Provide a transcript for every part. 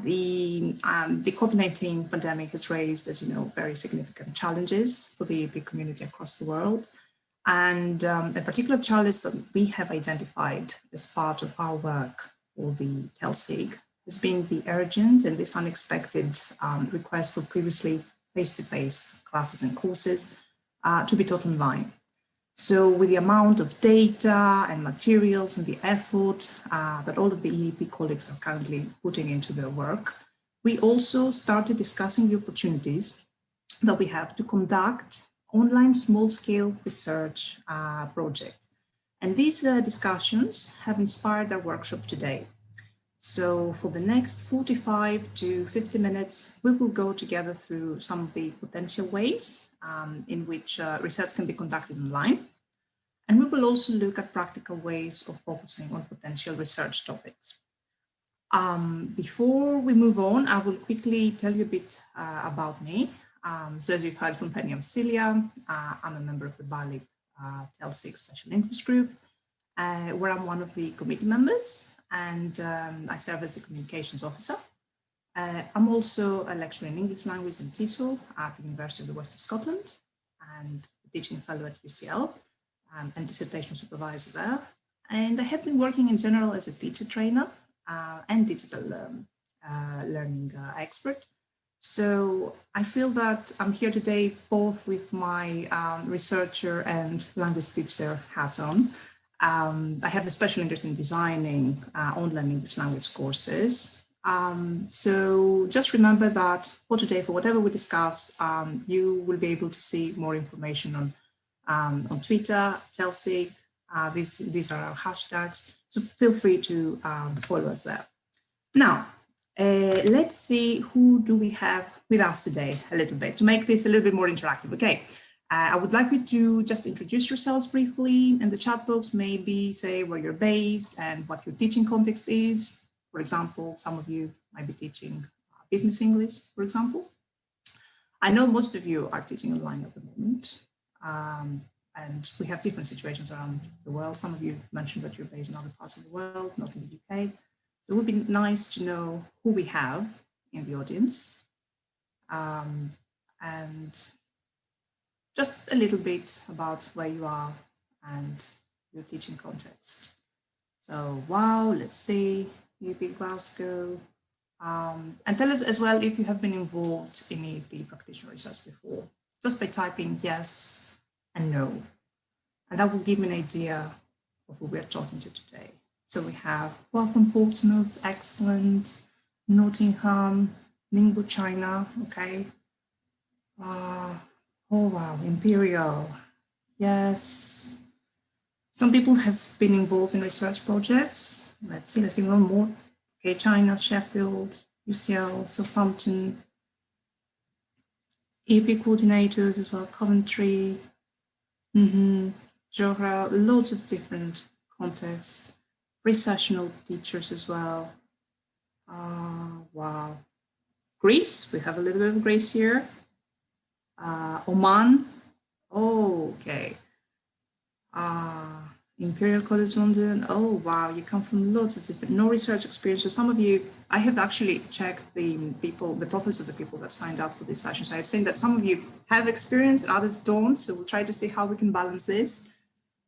The COVID-19 pandemic has raised, as you know, very significant challenges for the EAP community across the world. And a particular challenge that we have identified as part of our work for the TELSIG has been the urgent and this unexpected request for previously face-to-face classes and courses to be taught online. So with the amount of data and materials and the effort that all of the EAP colleagues are currently putting into their work, we also started discussing the opportunities that we have to conduct online small-scale research project. And these discussions have inspired our workshop today. So for the next 45 to 50 minutes, we will go together through some of the potential ways in which research can be conducted online. And we will also look at practical ways of focusing on potential research topics. Before we move on, I will quickly tell you a bit about me. So as you've heard from Penny, I'm Celia. I'm a member of the BALEAP TELSIG Special Interest Group, where I'm one of the committee members, and I serve as the communications officer. I'm also a lecturer in English language and TESOL at the University of the West of Scotland, and a teaching fellow at UCL, and dissertation supervisor there. And I have been working in general as a teacher trainer and digital learning expert. So I feel that I'm here today both with my researcher and language teacher hats on. I have a special interest in designing online English language courses. So just remember that for today, for whatever we discuss, you will be able to see more information on Twitter, TELSIG. These are our hashtags. So feel free to follow us there. Now, let's see who do we have with us today a little bit to make this a little bit more interactive. Okay. I would like you to just introduce yourselves briefly in the chat box, maybe say where you're based and what your teaching context is. For example, some of you might be teaching business English, for example. I know most of you are teaching online at the moment, and we have different situations around the world. Some of you mentioned that you're based in other parts of the world, not in the UK. So it would be nice to know who we have in the audience, and just a little bit about where you are and your teaching context. So, wow, let's see, EAP Glasgow. And tell us as well if you have been involved in EAP practitioner research before, just by typing yes and no. And that will give me an idea of who we're talking to today. So we have, well, from Portsmouth, excellent, Nottingham, Ningbo, China, okay. Oh, wow, Imperial, yes. Some people have been involved in research projects. Let's see, let's give one more. Okay, China, Sheffield, UCL, Southampton, EAP coordinators as well, Coventry, Johra, loads of different contexts, recessional teachers as well. Wow. Greece, we have a little bit of Greece here. Oman, oh, okay. Imperial College London, oh wow, you come from lots of different, no research experience. So some of you, I have actually checked the profiles of the people that signed up for this session. So I've seen that some of you have experience and others don't. So we'll try to see how we can balance this.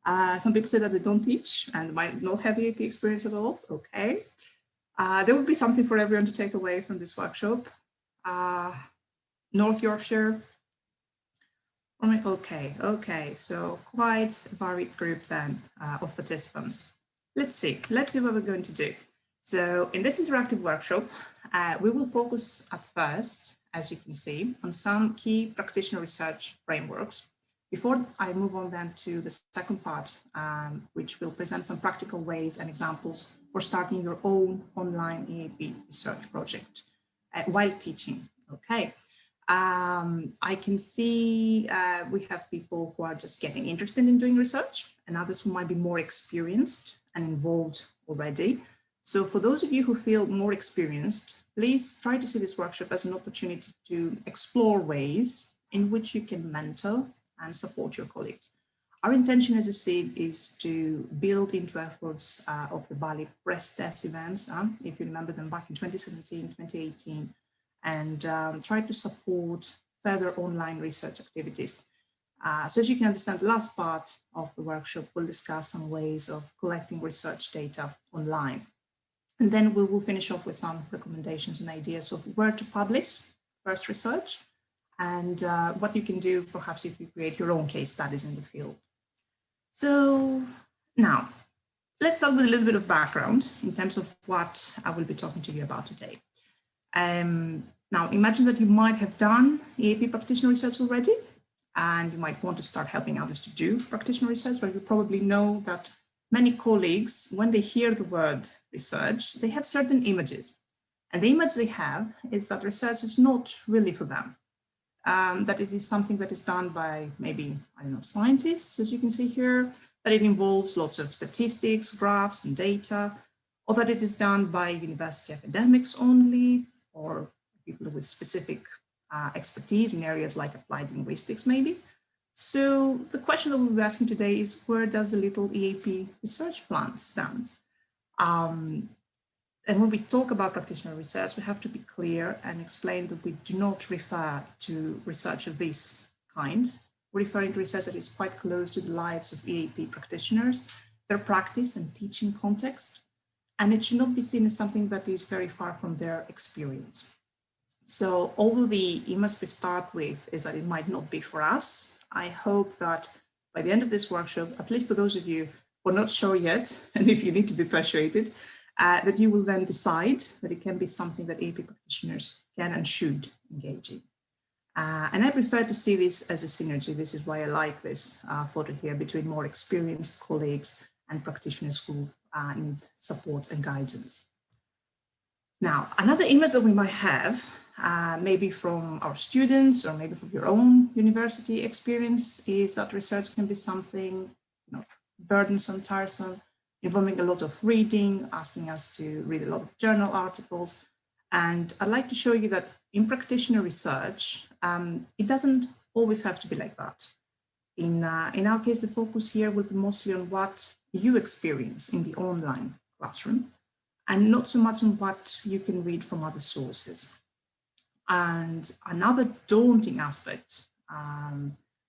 Some people say that they don't teach and might not have EAP experience at all. Okay. There will be something for everyone to take away from this workshop. North Yorkshire. Okay, so quite a varied group then of participants. Let's see what we're going to do. So in this interactive workshop, we will focus at first, as you can see, on some key practitioner research frameworks. Before I move on then to the second part, which will present some practical ways and examples for starting your own online EAP research project while teaching, okay. I can see we have people who are just getting interested in doing research and others who might be more experienced and involved already. So for those of you who feel more experienced, please try to see this workshop as an opportunity to explore ways in which you can mentor and support your colleagues. Our intention, as I said, is to build into efforts of the BALEAP press test events, if you remember them back in 2017, 2018, and try to support further online research activities. So as you can understand, the last part of the workshop will discuss some ways of collecting research data online. And then we will finish off with some recommendations and ideas of where to publish first research and what you can do perhaps if you create your own case studies in the field. So now, let's start with a little bit of background in terms of what I will be talking to you about today. Now, imagine that you might have done EAP practitioner research already, and you might want to start helping others to do practitioner research, where you probably know that many colleagues, when they hear the word research, they have certain images. And the image they have is that research is not really for them. That it is something that is done by maybe, I don't know, scientists, as you can see here, that it involves lots of statistics, graphs, and data, or that it is done by university academics only, or people with specific expertise in areas like applied linguistics, maybe. So the question that we'll be asking today is, where does the little EAP research plan stand? And when we talk about practitioner research, we have to be clear and explain that we do not refer to research of this kind. We're referring to research that is quite close to the lives of EAP practitioners, their practice and teaching context, and it should not be seen as something that is very far from their experience. So although the image we start with is that it might not be for us, I hope that by the end of this workshop, at least for those of you who are not sure yet, and if you need to be persuaded, that you will then decide that it can be something that EAP practitioners can and should engage in. And I prefer to see this as a synergy. This is why I like this photo here between more experienced colleagues and practitioners who need support and guidance. Now, another image that we might have, maybe from our students or maybe from your own university experience, is that research can be something burdensome, tiresome, involving a lot of reading, asking us to read a lot of journal articles. And I'd like to show you that in practitioner research, it doesn't always have to be like that. In our case, the focus here will be mostly on what you experience in the online classroom, and not so much on what you can read from other sources. And another daunting aspect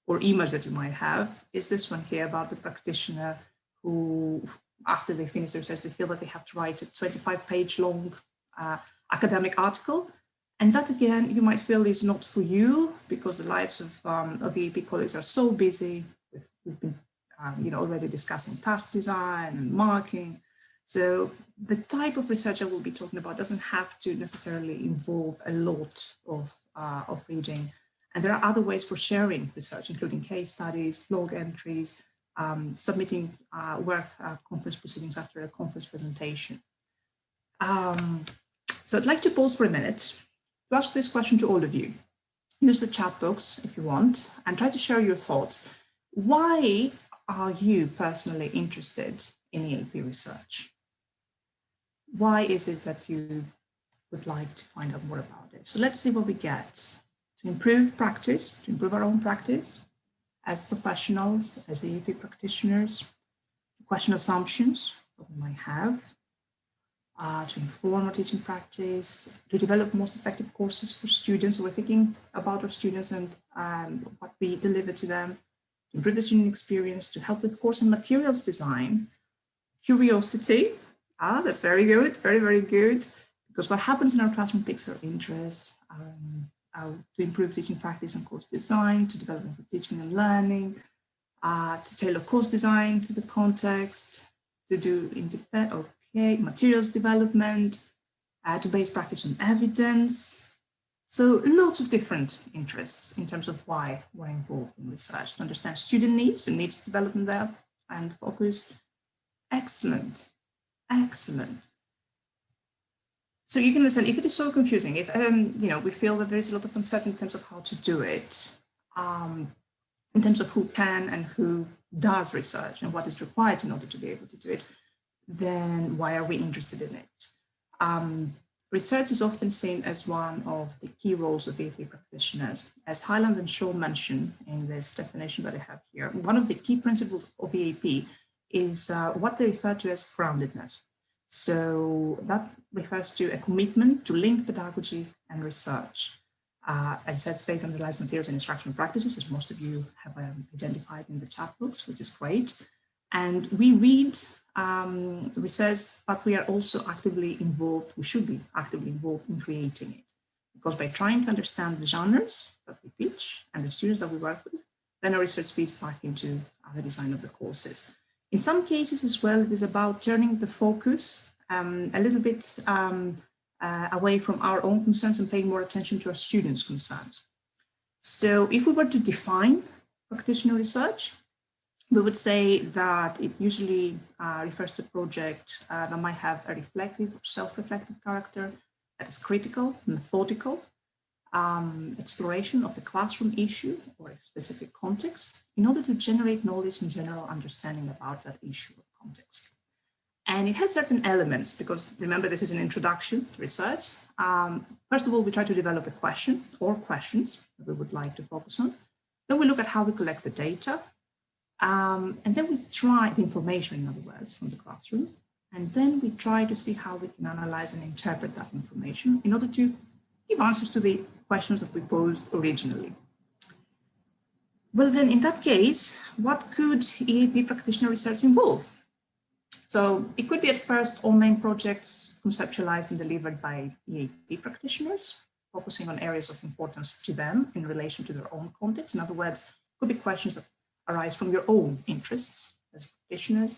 or image that you might have is this one here about the practitioner who, after they finish their research, they feel that they have to write a 25-page long academic article. And that, again, you might feel is not for you because the lives of EAP colleagues are so busy. We've been already discussing task design and marking. So the type of research I will be talking about doesn't have to necessarily involve a lot of reading. And there are other ways for sharing research, including case studies, blog entries, submitting work conference proceedings after a conference presentation. So I'd like to pause for a minute to ask this question to all of you. Use the chat box if you want and try to share your thoughts. Why are you personally interested in EAP research? Why is it that you would like to find out more about it? So let's see what we get. To improve practice, to improve our own practice as professionals, as EAP practitioners, to question assumptions that we might have, to inform our teaching practice, to develop most effective courses for students. So we're thinking about our students and what we deliver to them, to improve the student experience, to help with course and materials design, curiosity. That's very good, very, very good. Because what happens in our classroom piques our interest, to improve teaching practice and course design, to development of teaching and learning, to tailor course design to the context, to do materials development, to base practice on evidence. So lots of different interests in terms of why we're involved in research, to understand student needs and needs development there and focus. Excellent, excellent. So you can understand if it is so confusing, if we feel that there is a lot of uncertainty in terms of how to do it, in terms of who can and who does research and what is required in order to be able to do it, then why are we interested in it? research is often seen as one of the key roles of EAP practitioners. As Highland and Shaw mentioned in this definition that I have here, one of the key principles of EAP is what they refer to as groundedness. So that refers to a commitment to link pedagogy and research. Research based on realized materials and instructional practices, as most of you have identified in the chat books, which is great. And we read research, but we are also actively involved, we should be actively involved in creating it. Because by trying to understand the genres that we teach and the students that we work with, then our research feeds back into the design of the courses. In some cases as well, it is about turning the focus a little bit away from our own concerns and paying more attention to our students' concerns. So if we were to define practitioner research, we would say that it usually refers to a project that might have a reflective or self-reflective character, that is critical, methodical, exploration of the classroom issue or a specific context in order to generate knowledge and general understanding about that issue or context. And it has certain elements, because remember, this is an introduction to research. First of all, we try to develop a question or questions that we would like to focus on. Then we look at how we collect the data. And then we try the information, in other words, from the classroom. And then we try to see how we can analyze and interpret that information in order to give answers to the questions that we posed originally. Well, then in that case, what could EAP practitioner research involve? So it could be at first all main projects conceptualized and delivered by EAP practitioners, focusing on areas of importance to them in relation to their own context. In other words, it could be questions that arise from your own interests as practitioners.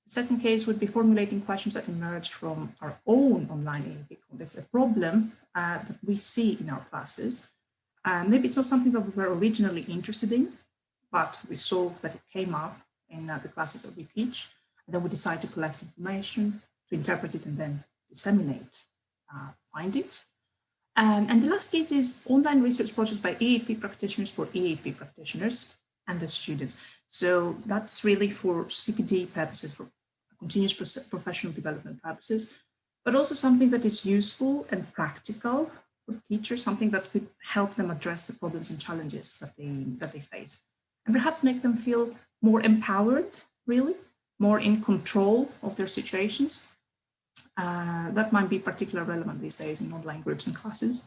Second case would be formulating questions that emerge from our own online EAP context, a problem that we see in our classes. Maybe it's not something that we were originally interested in, but we saw that it came up in the classes that we teach. And then we decide to collect information, to interpret it, and then disseminate findings. And the last case is online research projects by EAP practitioners for EAP practitioners and the students. So that's really for CPD purposes, for continuous professional development purposes, but also something that is useful and practical for teachers, something that could help them address the problems and challenges that they face, and perhaps make them feel more empowered, really, more in control of their situations. That might be particularly relevant these days in online groups and classes.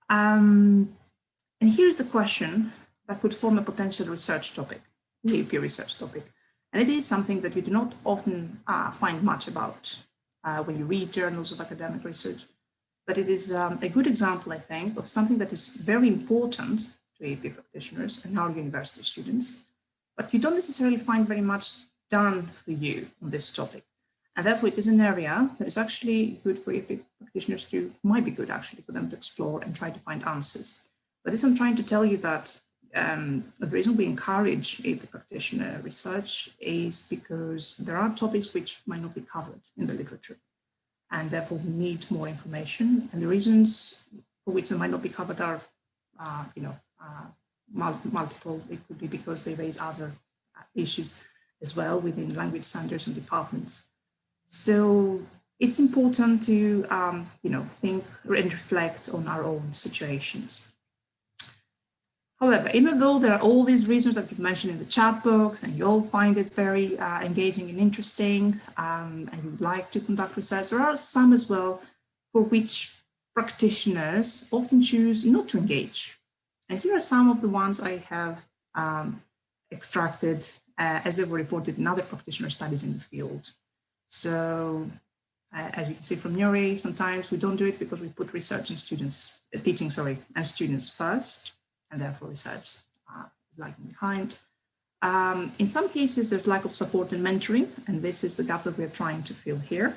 And here's the question that could form a potential research topic, the EAP research topic. And it is something that you do not often find much about when you read journals of academic research, but it is a good example, I think, of something that is very important to EAP practitioners and our university students, but you don't necessarily find very much done for you on this topic. And therefore, it is an area that is actually good for EAP practitioners to, might be good actually for them to explore and try to find answers. But this I'm trying to tell you that the reason we encourage EAP practitioner research is because there are topics which might not be covered in the literature. And therefore, we need more information. And the reasons for which they might not be covered are, multiple. It could be because they raise other issues as well within language centers and departments. So it's important to, think and reflect on our own situations. However, even though there are all these reasons that you've mentioned in the chat box, and you all find it very engaging and interesting, and you would like to conduct research, there are some as well for which practitioners often choose not to engage. And here are some of the ones I have extracted as they were reported in other practitioner studies in the field. So as you can see from Nuri, sometimes we don't do it because we put research and teaching and students first, and therefore research is lagging behind. In some cases, there's lack of support and mentoring, and this is the gap that we're trying to fill here.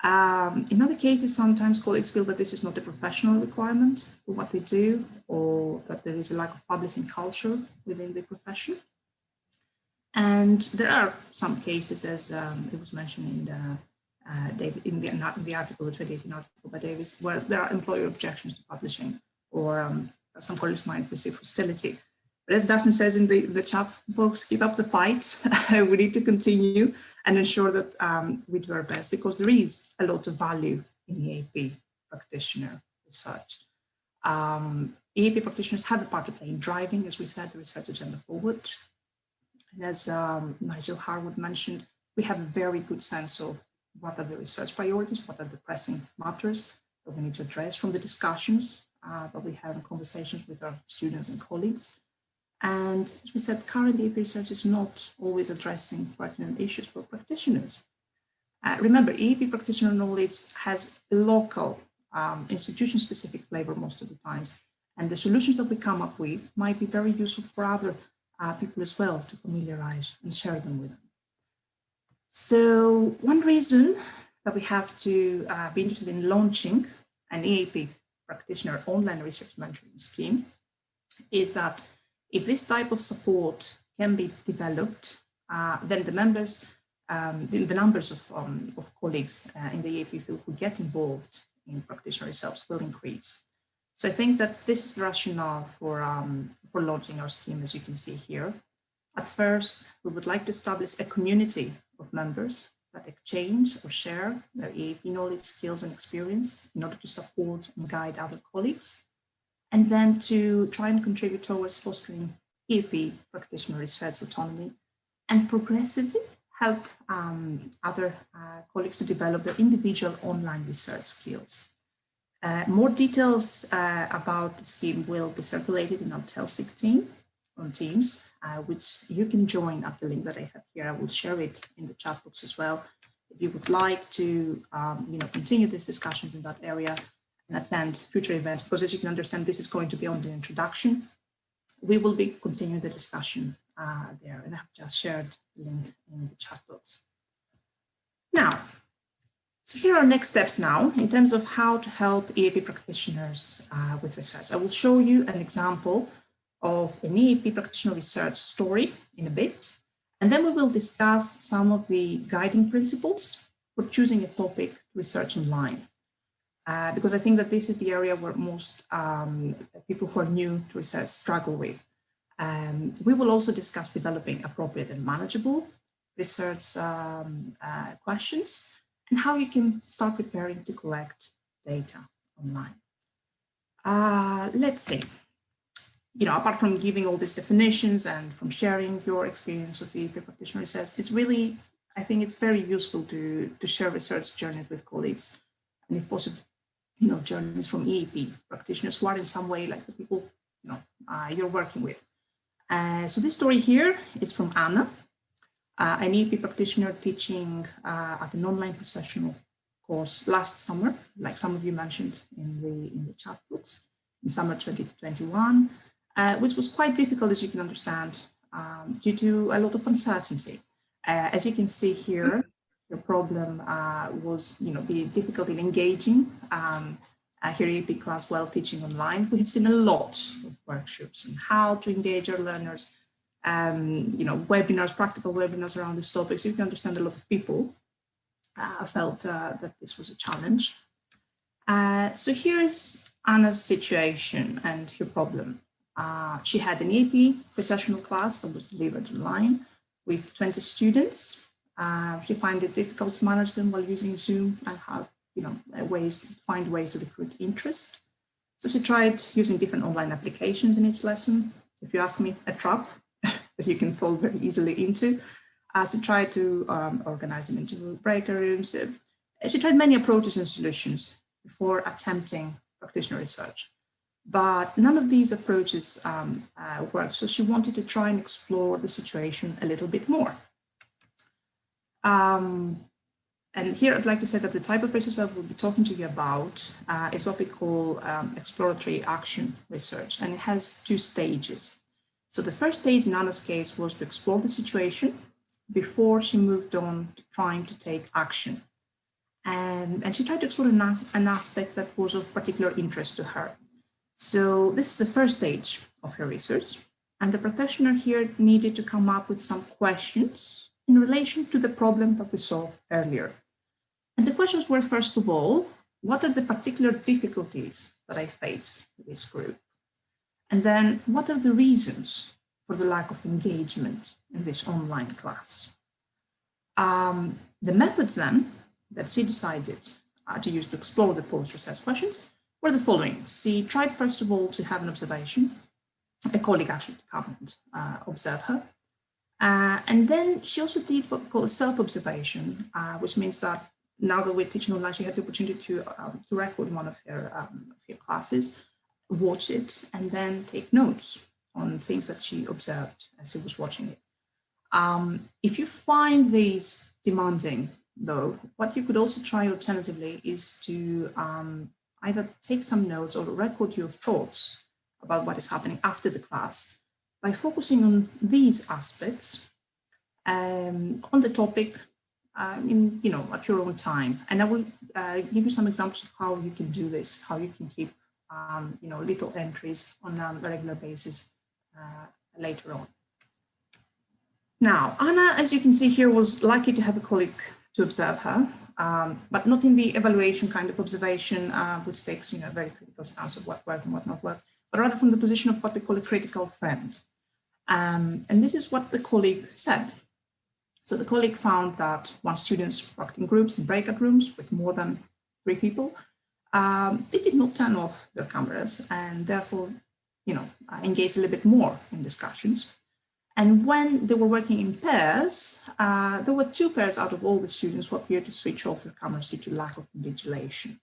In other cases, sometimes colleagues feel that this is not a professional requirement for what they do, or that there is a lack of publishing culture within the profession. And there are some cases, as it was mentioned in the article, the 2018 article by Davis, where there are employer objections to publishing, or some colleagues might receive hostility But as Dustin says in the chat box, keep up the fight. We need to continue and ensure that we do our best, because there is a lot of value in EAP practitioner research. EAP practitioners have a part to play in driving, as we said, the research agenda forward. And as Nigel Harwood mentioned, we have a very good sense of what are the research priorities, what are the pressing matters that we need to address from the discussions that we have in conversations with our students and colleagues. And as we said, current EAP research is not always addressing pertinent issues for practitioners. Remember, EAP practitioner knowledge has local, institution-specific flavor most of the times, and the solutions that we come up with might be very useful for other people as well to familiarize and share them with them. So one reason that we have to be interested in launching an EAP practitioner online research mentoring scheme is that if this type of support can be developed, then the members, the numbers of colleagues in the EAP field who get involved in practitioner research will increase. So I think that this is the rationale for launching our scheme, as you can see here. At first, we would like to establish a community of members that exchange or share their EAP knowledge, skills, and experience in order to support and guide other colleagues, and then to try and contribute towards fostering EAP practitioner research autonomy and progressively help other colleagues to develop their individual online research skills. More details about the scheme will be circulated in our TELSIG team on Teams, which you can join at the link that I have here. I will share it in the chat box as well. If you would like to continue these discussions in that area and attend future events, because as you can understand, this is going to be only an introduction. We will be continuing the discussion there, and I've just shared the link in the chat box. Now, so here are next steps now in terms of how to help EAP practitioners with research. I will show you an example of an EAP practitioner research story in a bit, and then we will discuss some of the guiding principles for choosing a topic to research online. Because I think that this is the area where most people who are new to research struggle with. We will also discuss developing appropriate and manageable research questions and how you can start preparing to collect data online. Let's see. Apart from giving all these definitions and from sharing your experience of EAP practitioner research, it's really, I think it's very useful to share research journeys with colleagues, and if possible, journeys from EAP practitioners who are in some way like the people you're working with. So this story here is from Anna, an EAP practitioner teaching at an online professional course last summer, like some of you mentioned in the chat box, in summer 2021, which was quite difficult, as you can understand, due to a lot of uncertainty. As you can see here, the problem was, the difficulty in engaging her EAP class while teaching online. We have seen a lot of workshops on how to engage our learners, webinars, practical webinars around this topic. So you can understand a lot of people felt that this was a challenge. So here's Anna's situation and her problem. She had an EAP professional class that was delivered online with 20 students. She found it difficult to manage them while using Zoom and have, find ways to recruit interest. So she tried using different online applications in each lesson. If you ask me, a trap that you can fall very easily into. She tried to organize them into breaker rooms. She tried many approaches and solutions before attempting practitioner research, but none of these approaches worked. So she wanted to try and explore the situation a little bit more. And here I'd like to say that the type of research that we'll be talking to you about is what we call exploratory action research, and it has two stages. So the first stage in Anna's case was to explore the situation before she moved on to trying to take action. And she tried to explore an aspect that was of particular interest to her. So this is the first stage of her research, and the practitioner here needed to come up with some questions in relation to the problem that we saw earlier. And the questions were, first of all, what are the particular difficulties that I face with this group? And then what are the reasons for the lack of engagement in this online class. The methods then that she decided to use to explore the post-recess questions were the following. She tried, first of all, to have an observation. A colleague actually come and observe her. And then she also did what we call a self-observation, which means that now that we're teaching online, she had the opportunity to record one of her classes, watch it, and then take notes on things that she observed as she was watching it. If you find these demanding, though, what you could also try alternatively is to either take some notes or record your thoughts about what is happening after the class by focusing on these aspects on the topic at your own time. And I will give you some examples of how you can do this, how you can keep little entries on a regular basis later on. Now, Anna, as you can see here, was lucky to have a colleague to observe her, but not in the evaluation kind of observation, which takes a very critical stance of what worked and what not worked, but rather from the position of what we call a critical friend. And this is what the colleague said. So the colleague found that once students worked in groups in breakout rooms with more than 3 people, they did not turn off their cameras and therefore, engaged a little bit more in discussions. And when they were working in pairs, there were 2 pairs out of all the students who appeared to switch off their cameras due to lack of invigilation.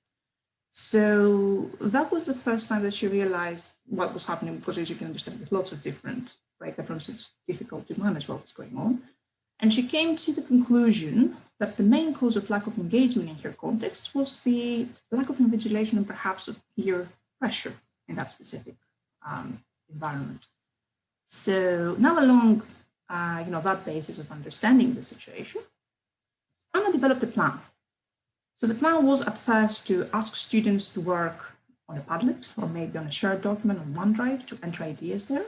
So that was the first time that she realized what was happening, because as you can understand, with lots of different breakout rooms, it's difficult to manage what was going on. And she came to the conclusion that the main cause of lack of engagement in her context was the lack of invigilation and perhaps of peer pressure in that specific environment. So now along that basis of understanding the situation, Anna developed a plan. So the plan was at first to ask students to work on a Padlet or maybe on a shared document on OneDrive to enter ideas there.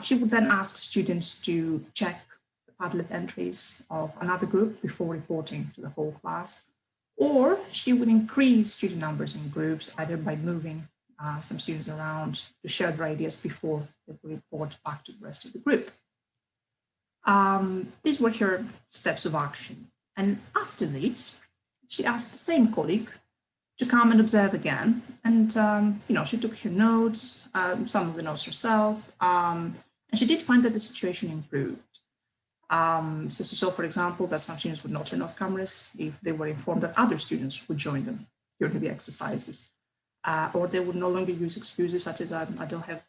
She would then ask students to check the Padlet entries of another group before reporting to the whole class, or she would increase student numbers in groups either by moving some students around to share their ideas before they would report back to the rest of the group. These were her steps of action. And after this, she asked the same colleague to come and observe again. And, she took her notes, some of the notes herself, and she did find that the situation improved. So she saw, for example, that some students would not turn off cameras if they were informed that other students would join them during the exercises. Or they would no longer use excuses such as I don't have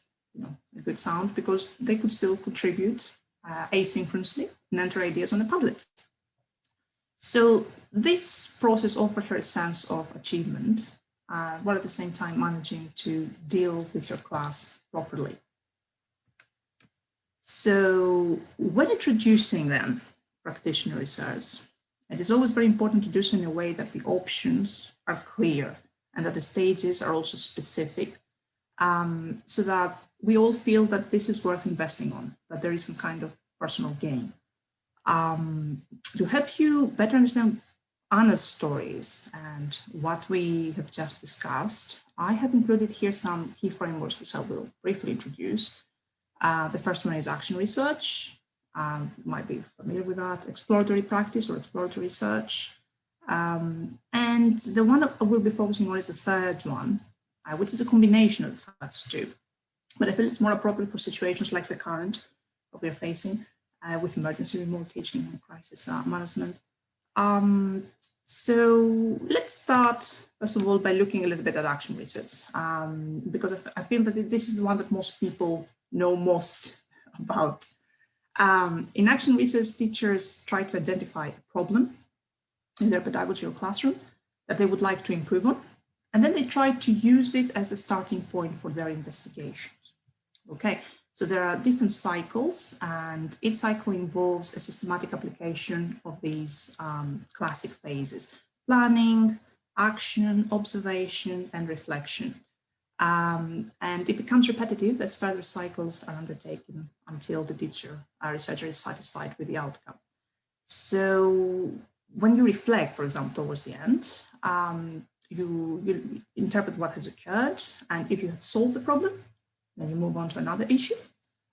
a good sound, because they could still contribute asynchronously and enter ideas on a Padlet. So this process offered her a sense of achievement, while at the same time managing to deal with her class properly. So when introducing then practitioner research, it is always very important to do so in a way that the options are clear and that the stages are also specific, so that we all feel that this is worth investing on, that there is some kind of personal gain. To help you better understand Anna's stories and what we have just discussed, I have included here some key frameworks which I will briefly introduce. The first one is action research. You might be familiar with that. Exploratory practice or exploratory research. And the one I will be focusing on is the third one, which is a combination of the first 2. But I feel it's more appropriate for situations like the current that we are facing with emergency remote teaching and crisis management. So let's start, first of all, by looking a little bit at action research, because I feel that this is the one that most people know most about. In action research, teachers try to identify a problem in their pedagogy or classroom that they would like to improve on, and then they try to use this as the starting point for their investigations. Okay, so there are different cycles, and each cycle involves a systematic application of these classic phases: planning, action, observation, and reflection. And it becomes repetitive as further cycles are undertaken until the teacher or researcher is satisfied with the outcome. So when you reflect, for example, towards the end, you interpret what has occurred, and if you have solved the problem, then you move on to another issue.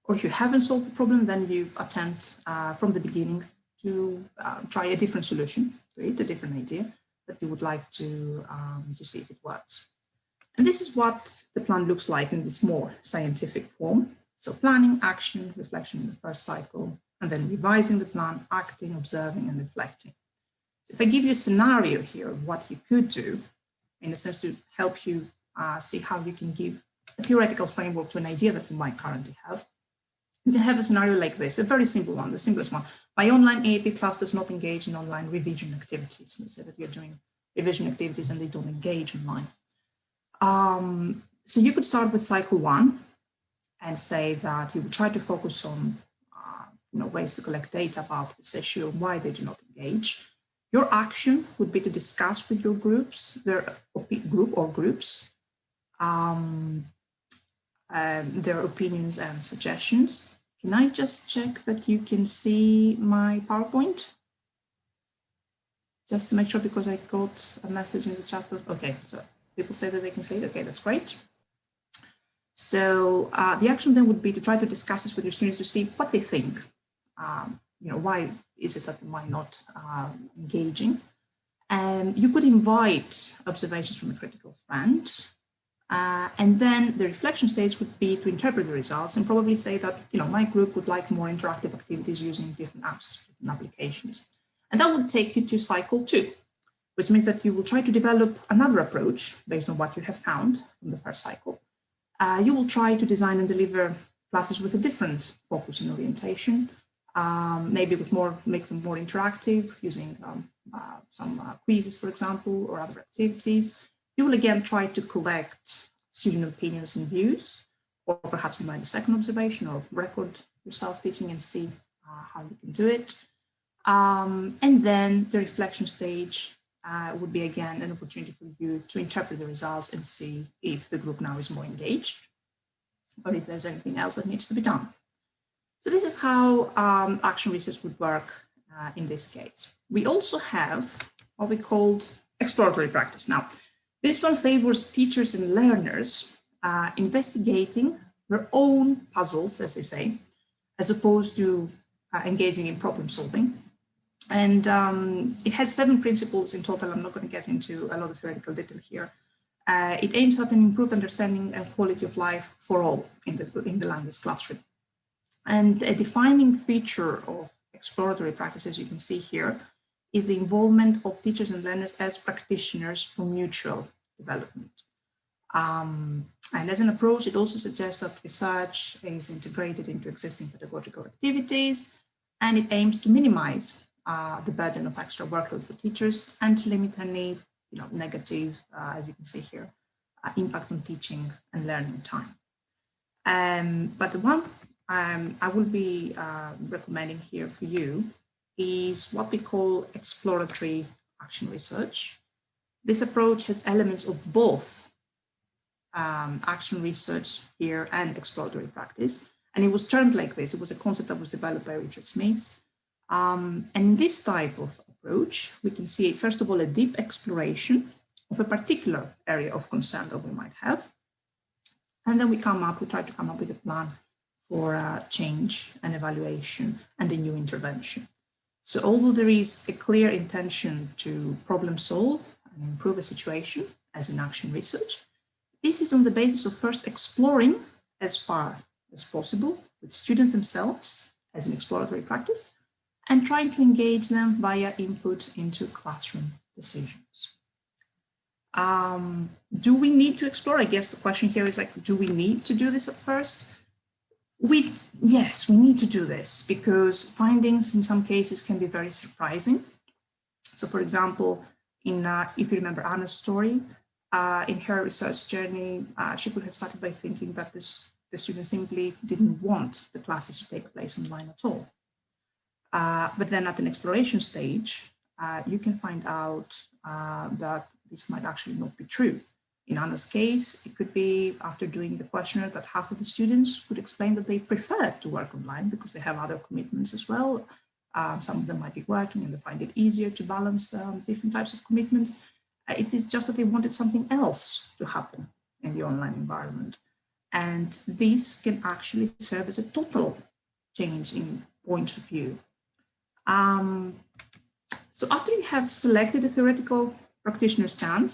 Or if you haven't solved the problem, then you attempt from the beginning to try a different solution, create a different idea that you would like to see if it works. And this is what the plan looks like in this more scientific form. So planning, action, reflection in the first cycle, and then revising the plan, acting, observing, and reflecting. So if I give you a scenario here of what you could do, in a sense to help you see how you can give a theoretical framework to an idea that you might currently have, you can have a scenario like this, a very simple one, the simplest one. My online EAP class does not engage in online revision activities. Let's say that you're doing revision activities and they don't engage online. So you could start with cycle 1 and say that you would try to focus on ways to collect data about this issue and why they do not engage. Your action would be to discuss with your groups, their group or groups, their opinions and suggestions. Can I just check that you can see my PowerPoint? Just to make sure, because I got a message in the chat. Okay, so people say that they can see it. Okay, that's great. So the action then would be to try to discuss this with your students to see what they think. Why is it that they might not engaging? And you could invite observations from a critical friend. And then the reflection stage would be to interpret the results and probably say that, my group would like more interactive activities using different apps, different applications. And that will take you to cycle 2, which means that you will try to develop another approach based on what you have found from the first cycle. You will try to design and deliver classes with a different focus and orientation, maybe with make them more interactive using some quizzes, for example, or other activities. You will again try to collect student opinions and views, or perhaps invite a second observation or record yourself teaching and see how you can do it. And then the reflection stage would be again an opportunity for you to interpret the results and see if the group now is more engaged or if there's anything else that needs to be done. So this is how action research would work in this case. We also have what we called exploratory practice. Now, this one favors teachers and learners investigating their own puzzles, as they say, as opposed to engaging in problem solving. And it has 7 principles in total. I'm not going to get into a lot of theoretical detail here. It aims at an improved understanding and quality of life for all in the language classroom. And a defining feature of exploratory practice, as you can see here, is the involvement of teachers and learners as practitioners for mutual development. And as an approach, it also suggests that research is integrated into existing pedagogical activities, and it aims to minimize the burden of extra workload for teachers and to limit any negative, as you can see here, impact on teaching and learning time. But the one I will be recommending here for you is what we call exploratory action research. This approach has elements of both action research here and exploratory practice. And it was termed like this. It was a concept that was developed by Richard Smith. And in this type of approach, we can see, first of all, a deep exploration of a particular area of concern that we might have. And then we try to come up with a plan for change and evaluation and a new intervention. So although there is a clear intention to problem solve and improve a situation as in action research, this is on the basis of first exploring as far as possible with students themselves as an exploratory practice and trying to engage them via input into classroom decisions. Do we need to explore? I guess the question here is like, do we need to do this at first? Yes, we need to do this because findings in some cases can be very surprising. So for example, if you remember Anna's story, in her research journey, she could have started by thinking that the students simply didn't want the classes to take place online at all. But then at an exploration stage, you can find out that this might actually not be true. In Anna's case, it could be after doing the questionnaire that half of the students could explain that they prefer to work online because they have other commitments as well. Some of them might be working and they find it easier to balance different types of commitments. It is just that they wanted something else to happen in the online environment. And this can actually serve as a total change in point of view. So after you have selected a theoretical practitioner stance,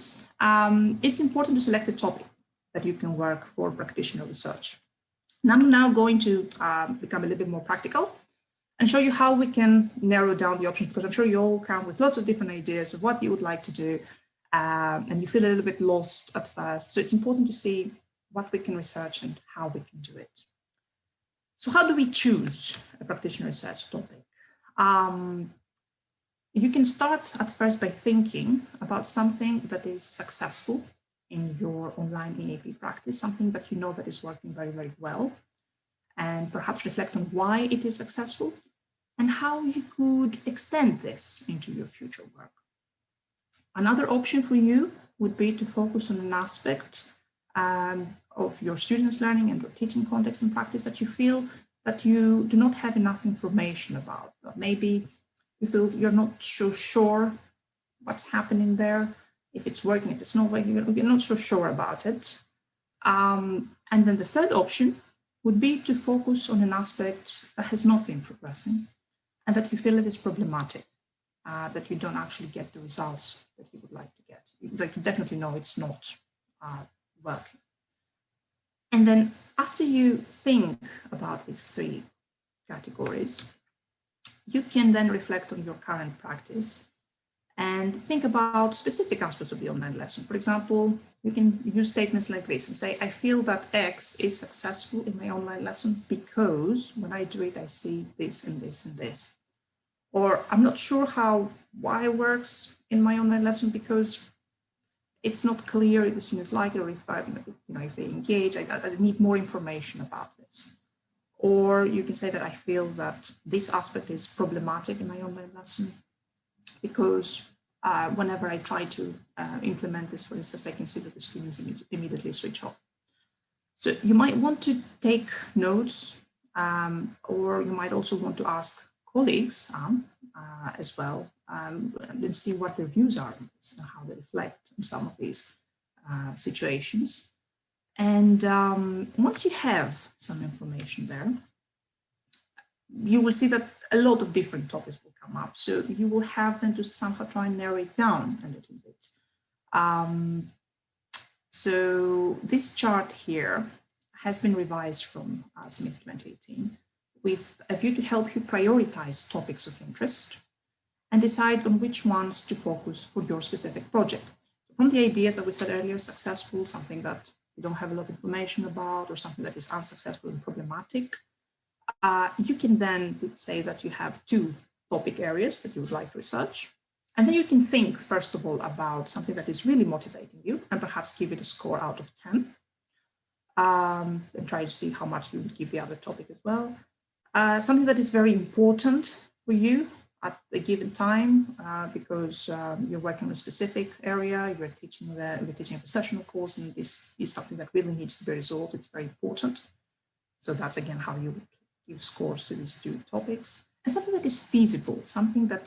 it's important to select a topic that you can work for practitioner research. And I'm now going to become a little bit more practical and show you how we can narrow down the options, because I'm sure you all come with lots of different ideas of what you would like to do, and you feel a little bit lost at first. So it's important to see what we can research and how we can do it. So how do we choose a practitioner research topic? You can start at first by thinking about something that is successful in your online EAP practice, something that you know that is working very, very well, and perhaps reflect on why it is successful and how you could extend this into your future work. Another option for you would be to focus on an aspect of your students' learning and your teaching context and practice that you feel that you do not have enough information about. Maybe you feel you're not so sure what's happening there, if it's working, if it's not working, you're not so sure about it. And then the third option would be to focus on an aspect that has not been progressing and that you feel it is problematic, that you don't actually get the results that you would like to get. Like you definitely know it's not working. And then after you think about these three categories, you can then reflect on your current practice and think about specific aspects of the online lesson. For example, you can use statements like this and say, I feel that X is successful in my online lesson because when I do it, I see this and this and this. Or I'm not sure how Y works in my online lesson because it's not clear if the students like it or if, if they engage, I need more information about this. Or you can say that I feel that this aspect is problematic in my online lesson because whenever I try to implement this, for instance, I can see that the students immediately switch off. So you might want to take notes, or you might also want to ask colleagues as well, and see what their views are on this and how they reflect on some of these situations. And once you have some information there, you will see that a lot of different topics will come up. So you will have then to somehow try and narrow it down a little bit. So this chart here has been revised from Smith 2018 with a view to help you prioritize topics of interest and decide on which ones to focus for your specific project. From the ideas that we said earlier, successful, something that you don't have a lot of information about, or something that is unsuccessful and problematic, you can then say that you have two topic areas that you would like to research. And then you can think, first of all, about something that is really motivating you and perhaps give it a score out of 10 and try to see how much you would give the other topic as well. Something that is very important for you at a given time because you're working on a specific area, you're teaching a professional course, and this is something that really needs to be resolved. It's very important. So that's again how you would give scores to these two topics. And something that is feasible, something that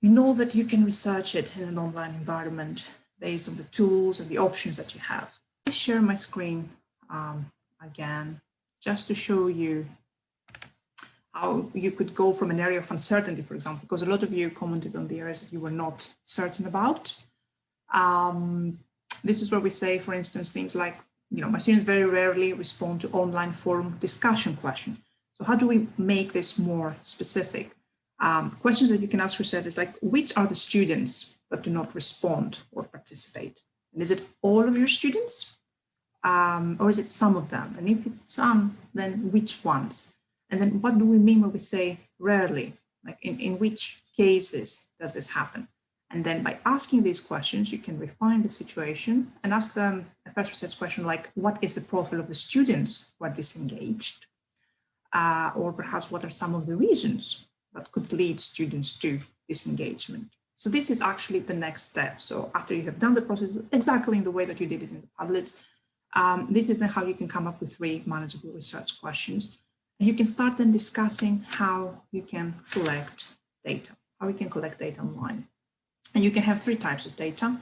you know that you can research it in an online environment based on the tools and the options that you have. I share my screen again, just to show you how you could go from an area of uncertainty, for example, because a lot of you commented on the areas that you were not certain about. This is where we say, for instance, things like, my students very rarely respond to online forum discussion questions. So how do we make this more specific? Questions that you can ask yourself is like, which are the students that do not respond or participate? And is it all of your students? Or is it some of them? And if it's some, then which ones? And then what do we mean when we say rarely? Like in which cases does this happen? And then by asking these questions, you can refine the situation and ask them a first research question like, what is the profile of the students who are disengaged? Or perhaps what are some of the reasons that could lead students to disengagement? So this is actually the next step. So after you have done the process exactly in the way that you did it in the Padlets, this is then how you can come up with 3 manageable research questions. And you can start then discussing how you can collect data, online. And you can have 3 types of data.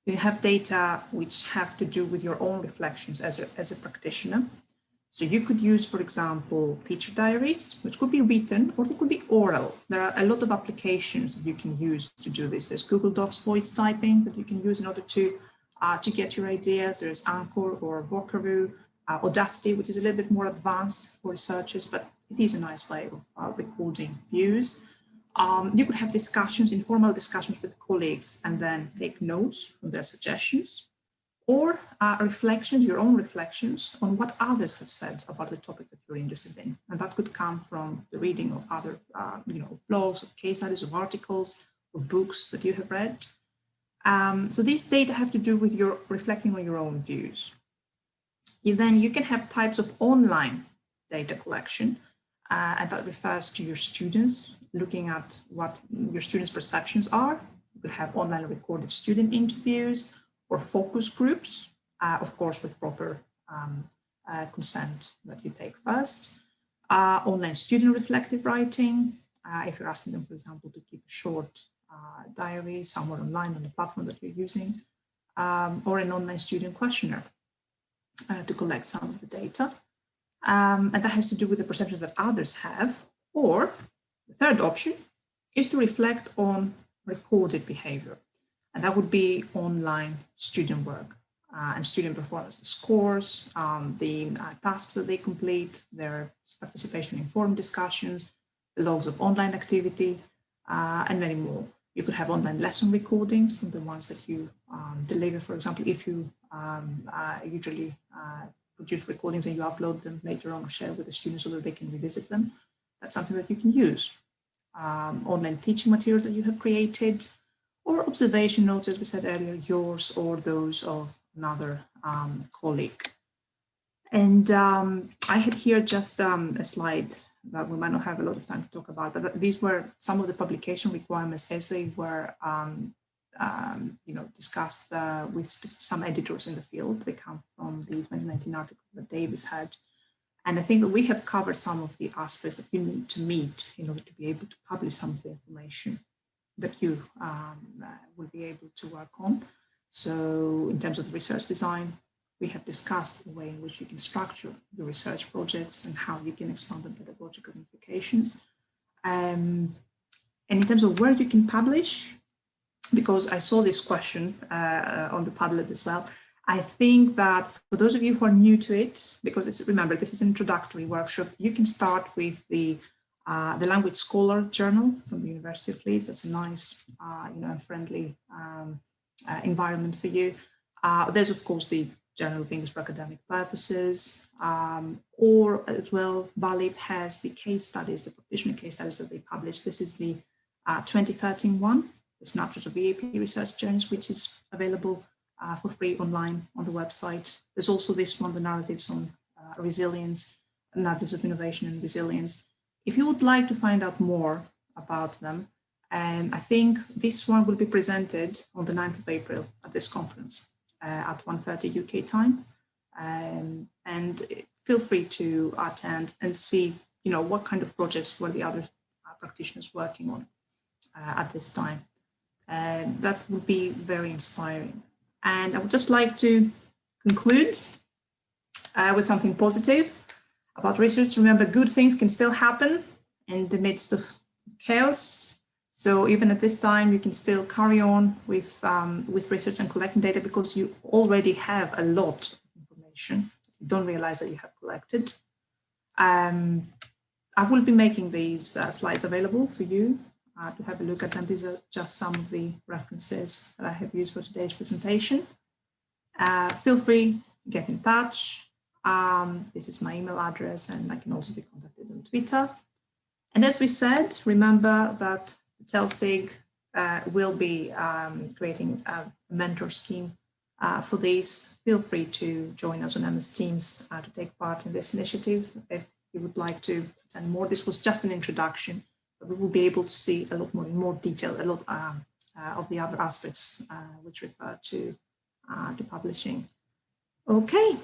You have data which have to do with your own reflections as a practitioner. So you could use, for example, teacher diaries, which could be written or they could be oral. There are a lot of applications that you can use to do this. There's Google Docs voice typing that you can use in order to get your ideas. There's Anchor or Vocaroo, Audacity, which is a little bit more advanced for researchers, but it is a nice way of recording views. You could have discussions, informal discussions with colleagues, and then take notes from their suggestions, or reflections, your own reflections on what others have said about the topic that you're interested in. And that could come from the reading of other, of blogs, of case studies, of articles, of books that you have read. So these data have to do with your reflecting on your own views. Then you can have types of online data collection, and that refers to your students, looking at what your students' perceptions are. You could have online recorded student interviews or focus groups, of course, with proper consent that you take first. Online student reflective writing, if you're asking them, for example, to keep a short diary somewhere online on the platform that you're using, or an online student questionnaire to collect some of the data. And that has to do with the perceptions that others have. Or the third option is to reflect on recorded behavior. And that would be online student work and student performance, the scores, the tasks that they complete, their participation in forum discussions, the logs of online activity, and many more. You could have online lesson recordings from the ones that you deliver. For example, if you usually produce recordings and you upload them later on or share with the students so that they can revisit them, that's something that you can use. Online teaching materials that you have created, or observation notes, as we said earlier, yours or those of another colleague. And I had here just a slide that we might not have a lot of time to talk about, but these were some of the publication requirements as they were discussed with some editors in the field. They come from the 2019 article that Davis had. And I think that we have covered some of the aspects that you need to meet in order to be able to publish some of the information that you will be able to work on. So in terms of research design, we have discussed the way in which you can structure your research projects and how you can expand on pedagogical implications. And in terms of where you can publish, because I saw this question on the Padlet as well, I think that for those of you who are new to it, because remember, this is an introductory workshop, you can start with the Language Scholar Journal from the University of Leeds. That's a nice, friendly environment for you. There's, of course, the Journal of English for Academic Purposes, or as well, BALEAP has the case studies, the practitioner case studies that they publish. This is the 2013 one, the Snapshot of EAP Research Journeys, which is available for free online on the website. There's also this one, the Narratives on Resilience, Narratives of Innovation and Resilience. If you would like to find out more about them, I think this one will be presented on the 9th of April at this conference at 1:30 UK time. And feel free to attend and see, what kind of projects were the other practitioners working on at this time. That would be very inspiring. And I would just like to conclude with something positive about research. Remember, good things can still happen in the midst of chaos. So even at this time, you can still carry on with research and collecting data because you already have a lot of information you don't realize that you have collected. I will be making these slides available for you to have a look at them. These are just some of the references that I have used for today's presentation. Feel free to get in touch. This is my email address, and I can also be contacted on Twitter. And as we said, remember that TELSIG will be creating a mentor scheme for these. Feel free to join us on MS Teams to take part in this initiative. If you would like to attend more, this was just an introduction, but we will be able to see a lot more in more detail, a lot of the other aspects which refer to publishing. Okay,